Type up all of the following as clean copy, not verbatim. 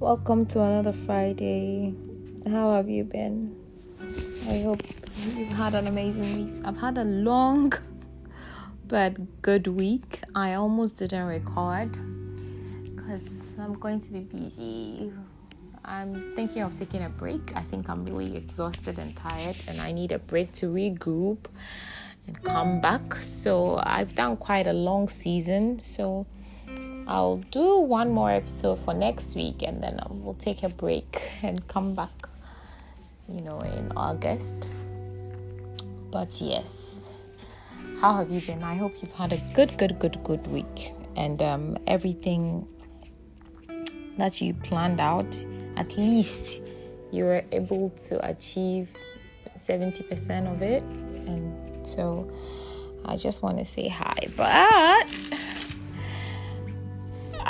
Welcome to another Friday. How have you been? I hope you've had an amazing week. I've had a long but good week. I almost didn't record because I'm going to be busy. I'm thinking of taking a break. I think I'm really exhausted and tired and I need a break to regroup and come back. So I've done quite a long season. So I'll do one more episode for next week and then we'll take a break and come back, in August. But yes, how have you been? I hope you've had a good week and everything that you planned out, at least you were able to achieve 70% of it. And so I just want to say hi. But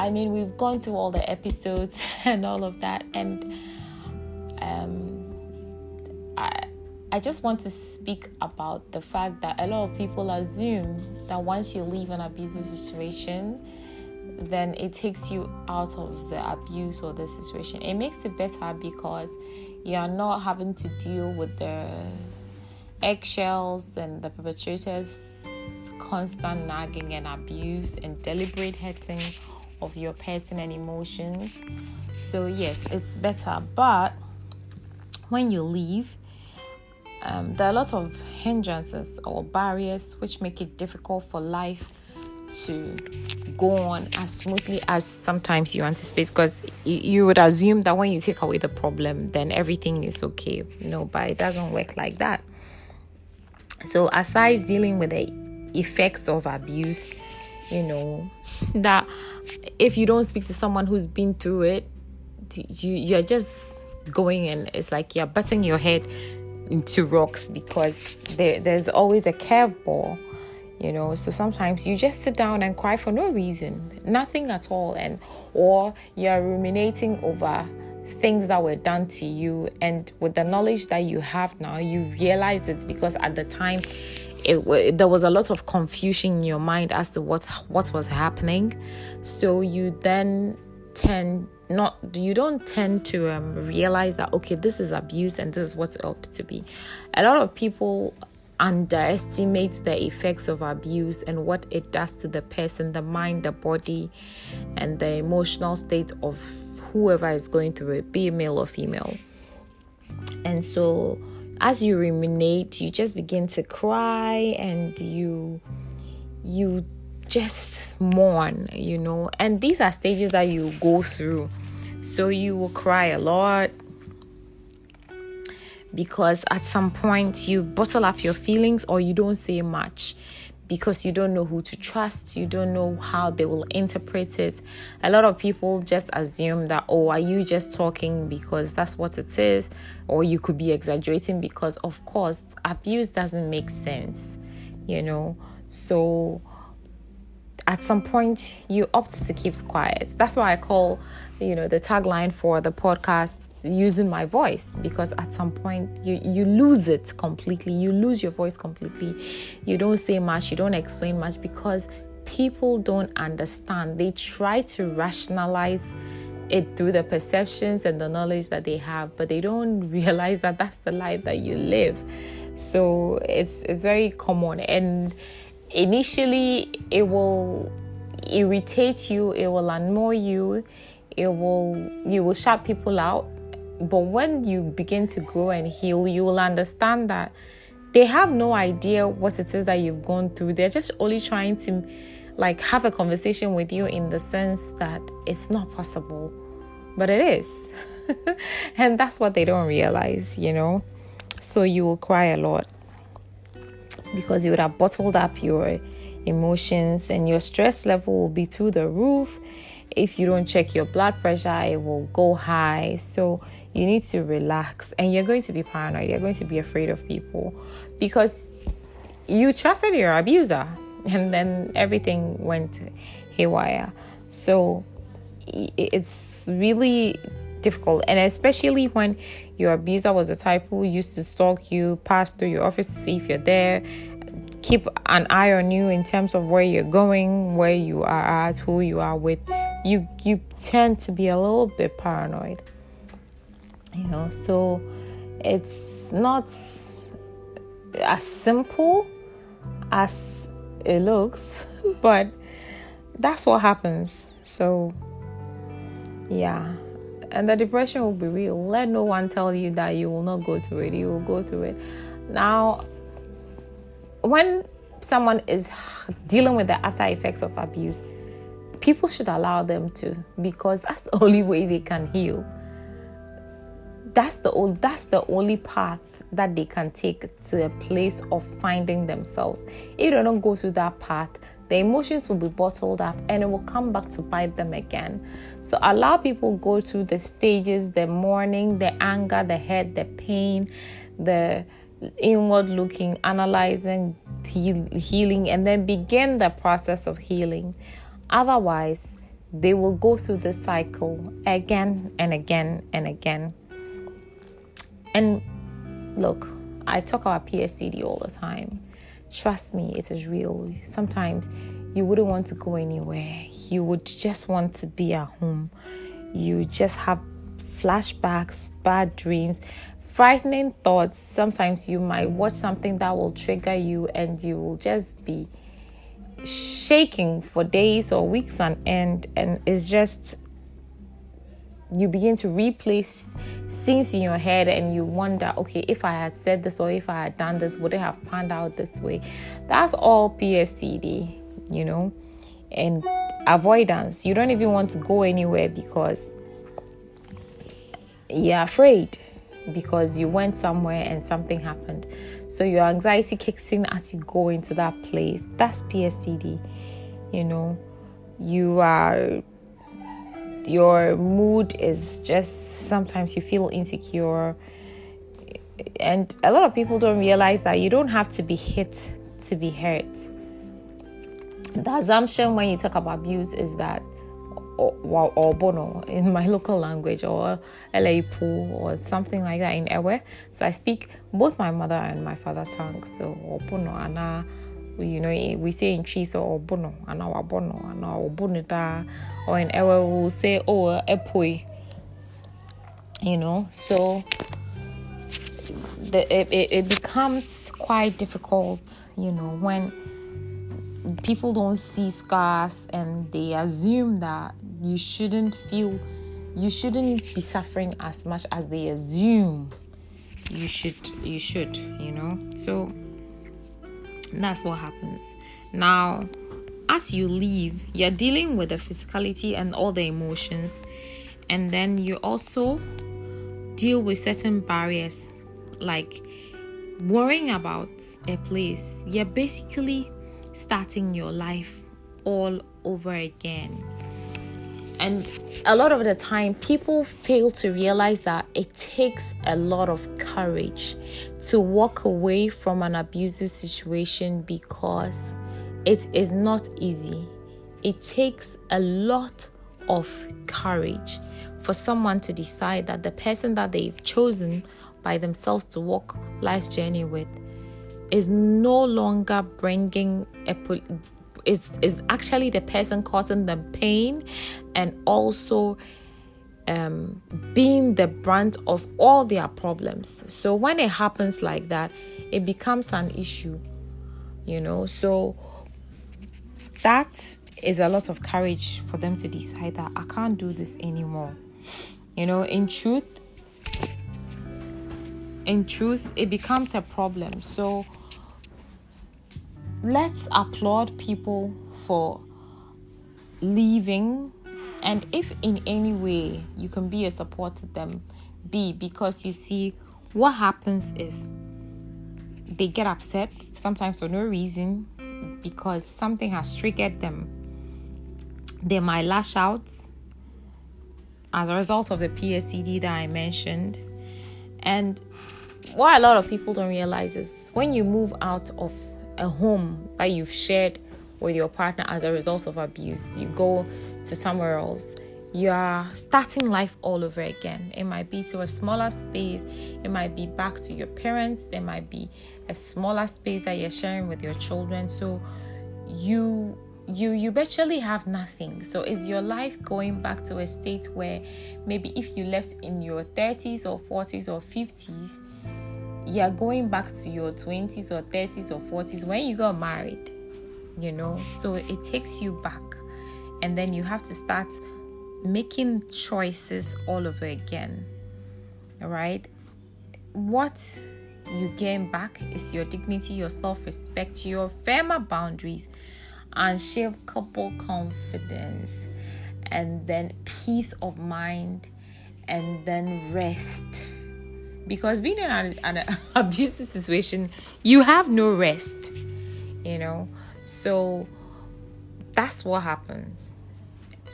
we've gone through all the episodes and all of that, and I just want to speak about the fact that a lot of people assume that once you leave an abusive situation, then it takes you out of the abuse or the situation. It makes it better because you are not having to deal with the eggshells and the perpetrator's constant nagging and abuse and deliberate hurting of your person and emotions. So yes, it's better. But when you leave, there are a lot of hindrances or barriers which make it difficult for life to go on as smoothly as sometimes you anticipate, because you would assume that when you take away the problem, then everything is okay. No, but it doesn't work like that. So aside dealing with the effects of abuse, that if you don't speak to someone who's been through it, you're just going and it's like you're butting your head into rocks because there's always a curveball, so sometimes you just sit down and cry for no reason, nothing at all, or you're ruminating over things that were done to you, and with the knowledge that you have now, you realize it's because at the time there was a lot of confusion in your mind as to what was happening. So you then don't tend to realize that, okay, this is abuse and this is what it ought to be. A lot of people underestimate the effects of abuse and what it does to the person, the mind, the body, and the emotional state of whoever is going through it, be it male or female. And so as you ruminate, you just begin to cry and you just mourn, and these are stages that you go through. So you will cry a lot because at some point you bottle up your feelings or you don't say much because you don't know who to trust. You don't know how they will interpret it. A lot of people just assume that, are you just talking because that's what it is? Or you could be exaggerating because, of course, abuse doesn't make sense, So at some point, you opt to keep quiet. That's why I call, the tagline for the podcast, using my voice, because at some point you lose it completely. You lose your voice completely. You don't say much. You don't explain much because people don't understand. They try to rationalize it through the perceptions and the knowledge that they have, but they don't realize that that's the life that you live. So it's very common, and initially it will irritate you, it will annoy you, you will shut people out. But when you begin to grow and heal, you will understand that they have no idea what it is that you've gone through. They're just only trying to have a conversation with you in the sense that it's not possible, but it is. And that's what they don't realize, So you will cry a lot because you would have bottled up your emotions and your stress level will be through the roof. If you don't check your blood pressure, it will go high. So you need to relax, and you're going to be paranoid. You're going to be afraid of people because you trusted your abuser and then everything went haywire. So it's really difficult, and especially when your abuser was the type who used to stalk you, pass through your office to see if you're there, keep an eye on you in terms of where you're going, where you are at, who you are with. you tend to be a little bit paranoid, so it's not as simple as it looks, but that's what happens. So yeah, and the depression will be real. Let no one tell you that you will not go through it. You will go through it. Now, when someone is dealing with the after effects of abuse, people should allow them to, because that's the only way they can heal. That's the only path that they can take to a place of finding themselves. If they don't go through that path, the emotions will be bottled up and it will come back to bite them again. So allow people go through the stages, the mourning, the anger, the hurt, the pain, the inward looking, analyzing, healing, and then begin the process of healing. Otherwise, they will go through the cycle again and again and again. And look, I talk about PSCD all the time. Trust me, it is real. Sometimes you wouldn't want to go anywhere. You would just want to be at home. You just have flashbacks, bad dreams, frightening thoughts. Sometimes you might watch something that will trigger you and you will just be shaking for days or weeks on end. And it's just, you begin to replay scenes in your head and you wonder, okay, if I had said this or if I had done this, would it have panned out this way? That's all PSCD, and avoidance. You don't even want to go anywhere because you're afraid, because you went somewhere and something happened. So your anxiety kicks in as you go into that place. That's PSCD. Your mood is just, sometimes you feel insecure. And a lot of people don't realize that you don't have to be hit to be hurt. The assumption when you talk about abuse is that or bono in my local language, or LAPO or something like that in Ewe. So I speak both my mother and my father tongue. So or bono ana, we say in Chiso or bono ana wa bono ana or bonita, or in Ewe we'll say epoi. So it becomes quite difficult, when people don't see scars and they assume that you shouldn't be suffering as much as they assume you should. So that's what happens. Now, as you leave, you're dealing with the physicality and all the emotions, and then you also deal with certain barriers, like worrying about a place. You're basically starting your life all over again. And a lot of the time, people fail to realize that it takes a lot of courage to walk away from an abusive situation, because it is not easy. It takes a lot of courage for someone to decide that the person that they've chosen by themselves to walk life's journey with is no longer bringing is actually the person causing them pain, and also being the brunt of all their problems. So when it happens like that, it becomes an issue, so that is a lot of courage for them to decide that I can't do this anymore. In truth, it becomes a problem. So let's applaud people for leaving, and if in any way you can be a support to them, because you see, what happens is they get upset sometimes for no reason, because something has triggered them. They might lash out as a result of the PSCD that I mentioned. And what a lot of people don't realize is when you move out of a home that you've shared with your partner as a result of abuse, you go to somewhere else, you are starting life all over again. It might be to a smaller space, it might be back to your parents, it might be a smaller space that you're sharing with your children. So you you virtually have nothing. So is your life going back to a state where maybe if you left in your 30s or 40s or 50s, you're going back to your 20s or 30s or 40s when you got married, So it takes you back, and then you have to start making choices all over again. All right? What you gain back is your dignity, your self-respect, your firmer boundaries, unshakable confidence, and then peace of mind, and then rest. Because being in an abusive situation, you have no rest, So that's what happens.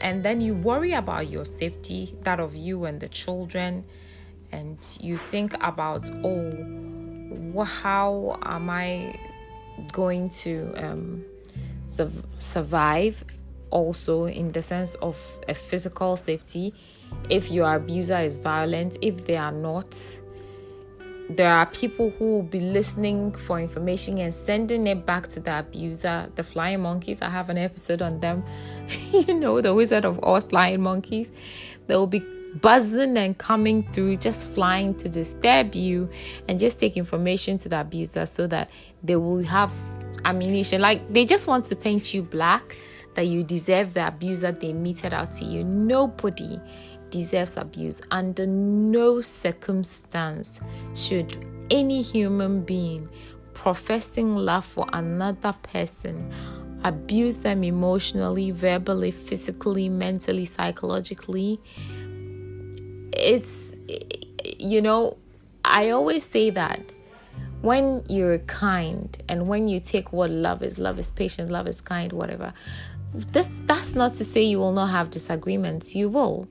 And then you worry about your safety, that of you and the children, and you think about, how am I going to survive, also in the sense of a physical safety, if your abuser is violent. If they are not, there are people who will be listening for information and sending it back to the abuser. The flying monkeys, I have an episode on them. The Wizard of Oz flying monkeys. They will be buzzing and coming through, just flying to disturb you and just take information to the abuser so that they will have ammunition. Like, they just want to paint you black, that you deserve the abuse that they meted out to you. Nobody deserves abuse. Under no circumstance should any human being professing love for another person abuse them emotionally, verbally, physically, mentally, psychologically. It's, I always say that when you're kind and when you take what love is patient, love is kind, whatever, that's not to say you will not have disagreements. You will.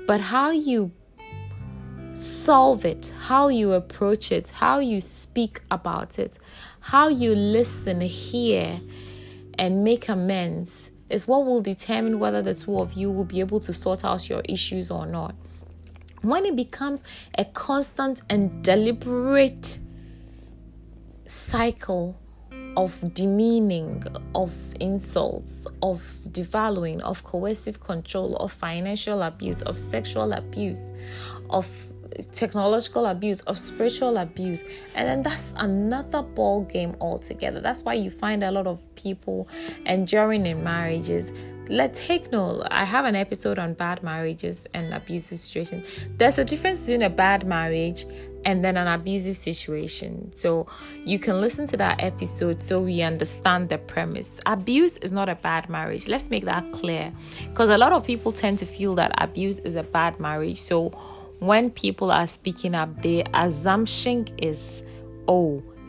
But how you solve it, how you approach it, how you speak about it, how you listen, hear, and make amends is what will determine whether the two of you will be able to sort out your issues or not. When it becomes a constant and deliberate cycle of demeaning, of insults, of devaluing, of coercive control, of financial abuse, of sexual abuse, of technological abuse, of spiritual abuse, and then that's another ball game altogether. That's why you find a lot of people enduring in marriages. I have an episode on bad marriages and abusive situations. There's a difference between a bad marriage and then an abusive situation. So you can listen to that episode so we understand the premise. Abuse is not a bad marriage. Let's make that clear, because a lot of people tend to feel that abuse is a bad marriage. So when people are speaking up, the assumption is,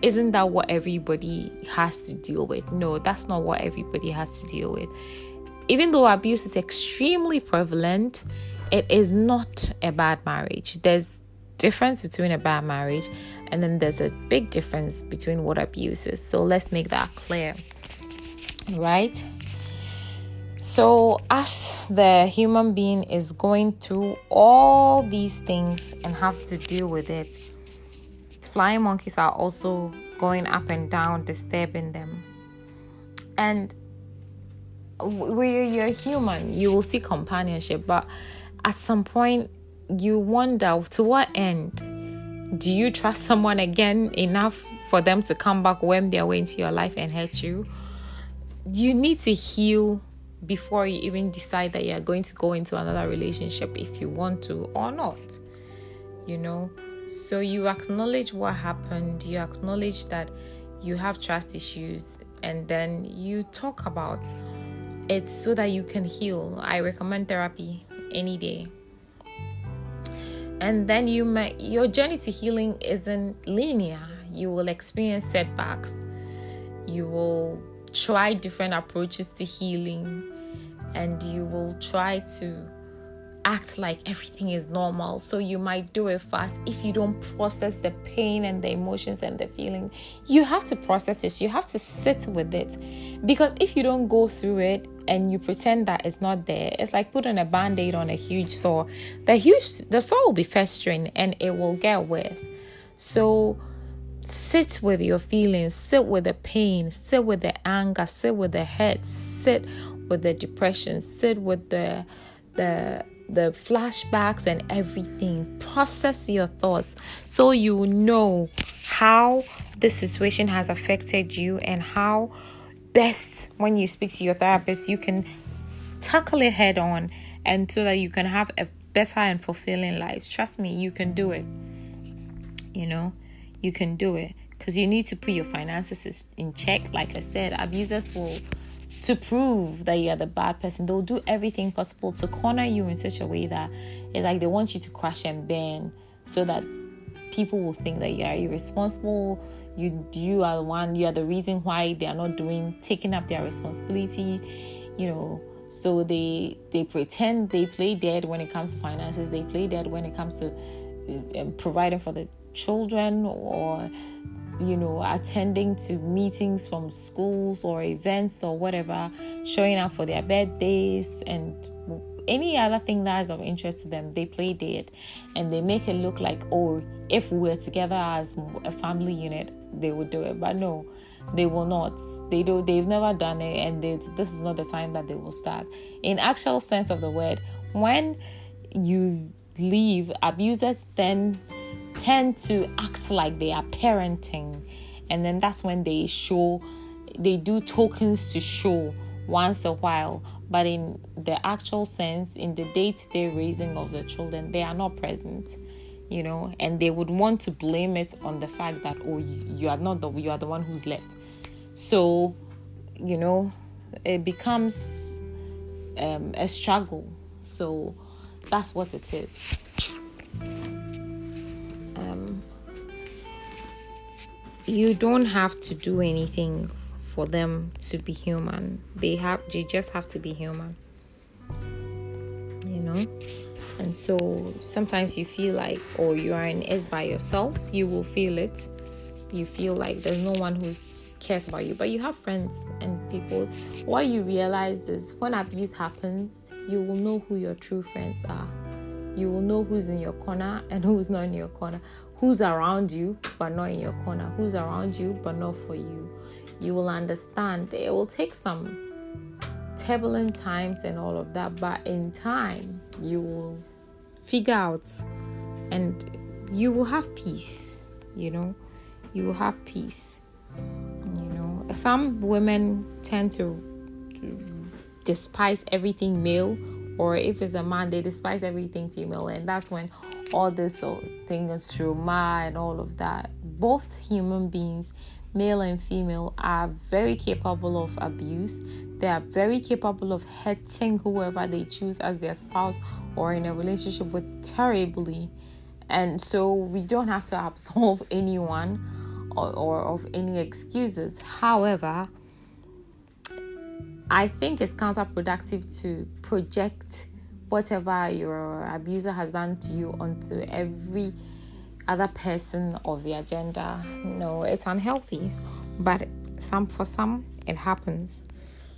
isn't that what everybody has to deal with? No, that's not what everybody has to deal with. Even though abuse is extremely prevalent, it is not a bad marriage. There's difference between a bad marriage, and then there's a big difference between what abuse is. So let's make that clear, right? So as the human being is going through all these things and have to deal with it, flying monkeys are also going up and down, disturbing them. And where you're human, you will see companionship, but at some point you wonder, to what end? Do you trust someone again enough for them to come back when they're way into your life and hurt you? You need to heal before you even decide that you're going to go into another relationship, if you want to or not, So you acknowledge what happened, you acknowledge that you have trust issues, and then you talk about it so that you can heal. I recommend therapy any day. And then your journey to healing isn't linear. You will experience setbacks. You will try different approaches to healing, and you will try to act like everything is normal. So you might do it fast. If you don't process the pain and the emotions and the feeling, you have to process it. You have to sit with it, because if you don't go through it and you pretend that it's not there, it's like putting a band-aid on a huge sore. The sore will be festering and it will get worse. So Sit with your feelings, sit with the pain, sit with the anger, sit with the hurt, sit with the depression, sit with the flashbacks and everything. Process your thoughts so you know how this situation has affected you, and how best, when you speak to your therapist, you can tackle it head on, and so that you can have a better and fulfilling life. Trust me, you can do it. You can do it, because you need to put your finances in check. Like I said, abusers to prove that you are the bad person, they'll do everything possible to corner you in such a way that it's like they want you to crash and burn, so that people will think that you are irresponsible. You are the reason why they are not taking up their responsibility. So they pretend, they play dead when it comes to finances. They play dead when it comes to providing for the children, or attending to meetings from schools or events or whatever, showing up for their birthdays and any other thing that is of interest to them. They play dead, and they make it look like, oh, if we were together as a family unit, they would do it. But no, they will not. They've never done it, and this is not the time that they will start. In actual sense of the word, when you leave, abusers then tend to act like they are parenting, and then that's when they do tokens to show once a while. But in the actual sense, in the day-to-day raising of the children, they are not present, and they would want to blame it on the fact that, oh, you are the one who's left. So, it becomes a struggle. So that's what it is. You don't have to do anything for them to be human. They just have to be human. And so sometimes you feel like, oh, you are in it by yourself. You will feel it. You feel like there's no one who cares about you, but you have friends and people. What you realize is, when abuse happens, you will know who your true friends are. You will know who's in your corner and who's not in your corner. Who's around you but not in your corner. Who's around you but not for you. You will understand. It will take some turbulent times and all of that, but in time you will figure out, and you will have peace. You will have peace. Some women tend to despise everything male, or if it's a man, they despise everything female, and that's when all this thing is trauma and all of that. Both human beings, male and female, are very capable of abuse. They are very capable of hurting whoever they choose as their spouse or in a relationship with terribly. And so we don't have to absolve anyone or of any excuses. However, I think it's counterproductive to project whatever your abuser has done to you onto every other person of the agenda. No, it's unhealthy, but for some it happens.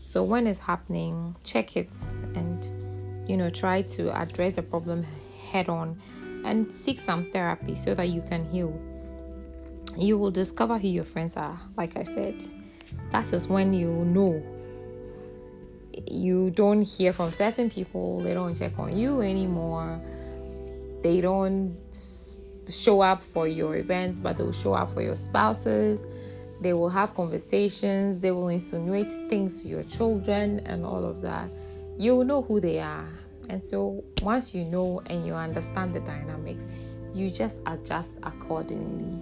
So when it's happening, check it and try to address the problem head on and seek some therapy so that you can heal. You will discover who your friends are. Like I said, that is when you know. You don't hear from certain people. They don't check on you anymore. They don't show up for your events, but they'll show up for your spouses. They will have conversations. They will insinuate things to your children and all of that. You will know who they are. And so once you know and you understand the dynamics, you just adjust accordingly,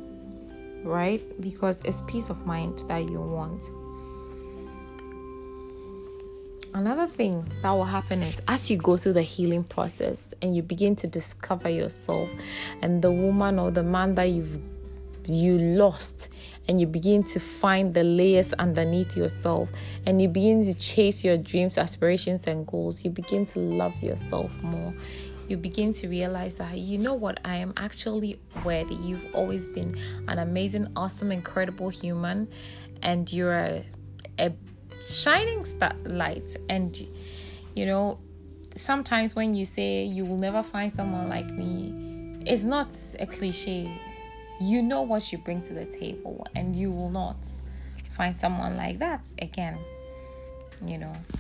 right? Because it's peace of mind that you want. Another thing that will happen is, as you go through the healing process and you begin to discover yourself and the woman or the man that you lost, and you begin to find the layers underneath yourself, and you begin to chase your dreams, aspirations, and goals, you begin to love yourself more. You begin to realize that, I am actually worthy. You've always been an amazing, awesome, incredible human, and you're a shining light. And sometimes when you say you will never find someone like me, it's not a cliche. You know what you bring to the table, and you will not find someone like that again.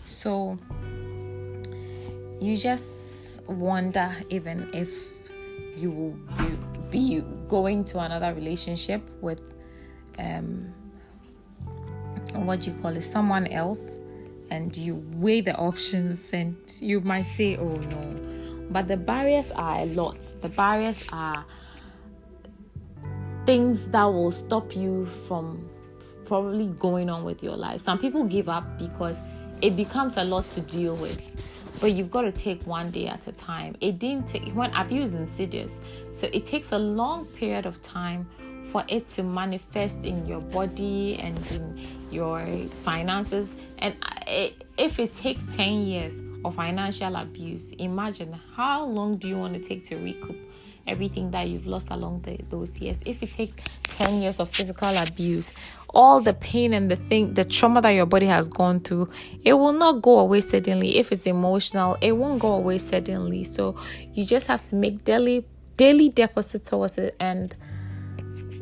So you just wonder even if you will be going to another relationship with someone else, and you weigh the options, and you might say, oh no. But the barriers are a lot. The barriers are things that will stop you from probably going on with your life. Some people give up because it becomes a lot to deal with. But you've got to take one day at a time. When abuse is insidious, so it takes a long period of time for it to manifest in your body and in your finances. And if it takes 10 years of financial abuse, imagine how long do you want to take to recoup everything that you've lost along those years. If it takes 10 years of physical abuse, all the pain and the trauma that your body has gone through, it will not go away suddenly. If it's emotional, it won't go away suddenly. So you just have to make daily deposit towards it. And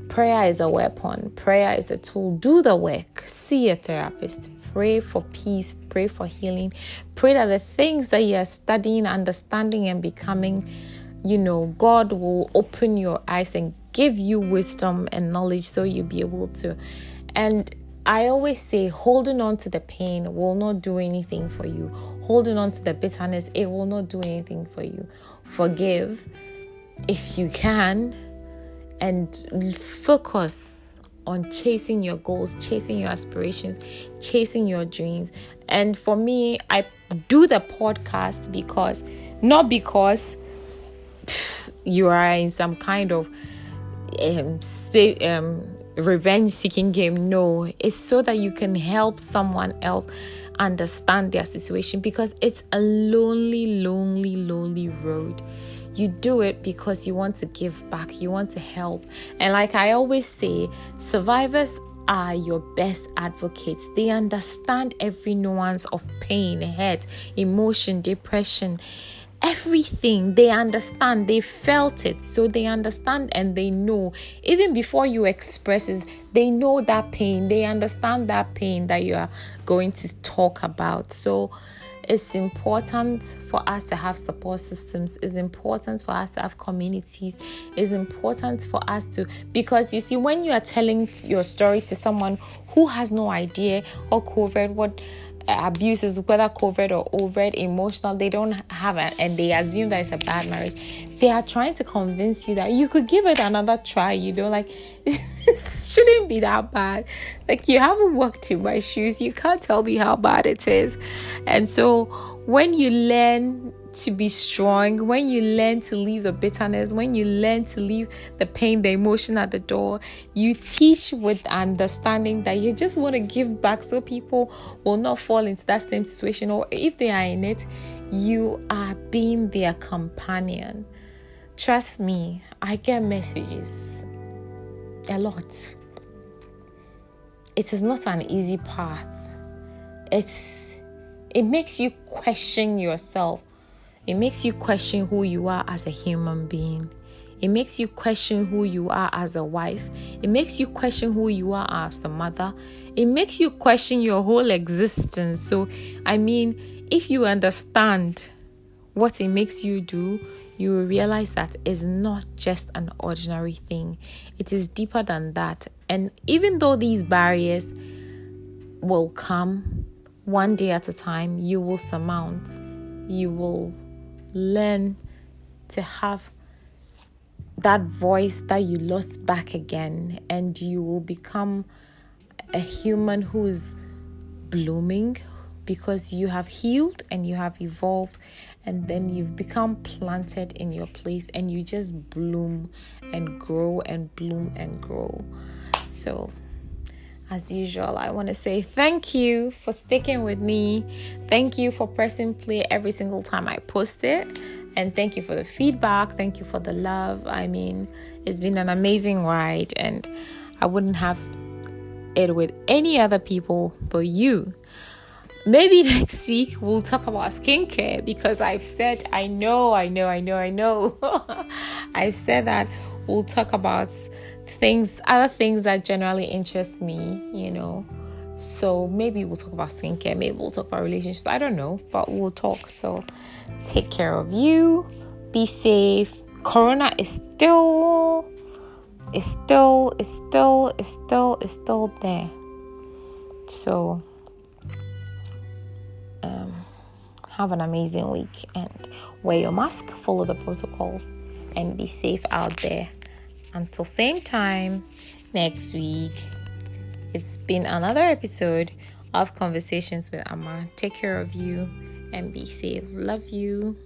prayer is a weapon. Prayer is a tool. Do the work. See a therapist. Pray for peace. Pray for healing. Pray that the things that you are studying, understanding, and becoming, God will open your eyes and give you wisdom and knowledge so you'll be able to. And I always say, holding on to the pain will not do anything for you. Holding on to the bitterness, it will not do anything for you. Forgive if you can, and focus on chasing your goals, chasing your aspirations, chasing your dreams. And for me, I do the podcast not because you are in some kind of revenge seeking game. No, it's so that you can help someone else understand their situation, because it's a lonely road. You do it because you want to give back, you want to help. And like I always say, survivors are your best advocates. They understand every nuance of pain, hurt, emotion, depression, everything. They understand. They felt it, so they understand, and they know. Even before you express it, they know that pain. They understand that pain that you are going to talk about. So it's important for us to have support systems. It's important for us to have communities. It's important for us to, because you see, when you are telling your story to someone who has no idea or covered what abuse is, whether covert or overt, emotional, they don't have it, and they assume that it's a bad marriage. They are trying to convince you that you could give it another try, like it shouldn't be that bad. Like, you haven't walked in my shoes, you can't tell me how bad it is. And so when you learn to be strong, when you learn to leave the bitterness, when you learn to leave the pain, the emotion at the door, you teach with understanding that you just want to give back so people will not fall into that same situation, or if they are in it, you are being their companion. Trust me, I get messages a lot. It is not an easy path. It makes you question yourself. It makes you question who you are as a human being. It makes you question who you are as a wife. It makes you question who you are as a mother. It makes you question your whole existence. So, if you understand what it makes you do, you will realize that it's not just an ordinary thing. It is deeper than that. And even though these barriers will come one day at a time, you will surmount. You will learn to have that voice that you lost back again, and you will become a human who's blooming, because you have healed and you have evolved, and then you've become planted in your place, and you just bloom and grow and bloom and grow. So as usual, I want to say thank you for sticking with me. Thank you for pressing play every single time I post it. And thank you for the feedback. Thank you for the love. It's been an amazing ride, and I wouldn't have it with any other people but you. Maybe next week we'll talk about skincare, because I've said, I know. I've said that we'll talk about other things that generally interest me, So maybe we'll talk about skincare, maybe we'll talk about relationships. I don't know, but we'll talk. So take care of you. Be safe. Corona is still there. So have an amazing week and wear your mask, follow the protocols, and be safe out there. Until same time next week. It's been another episode of Conversations with Amma. Take care of you and be safe. Love you.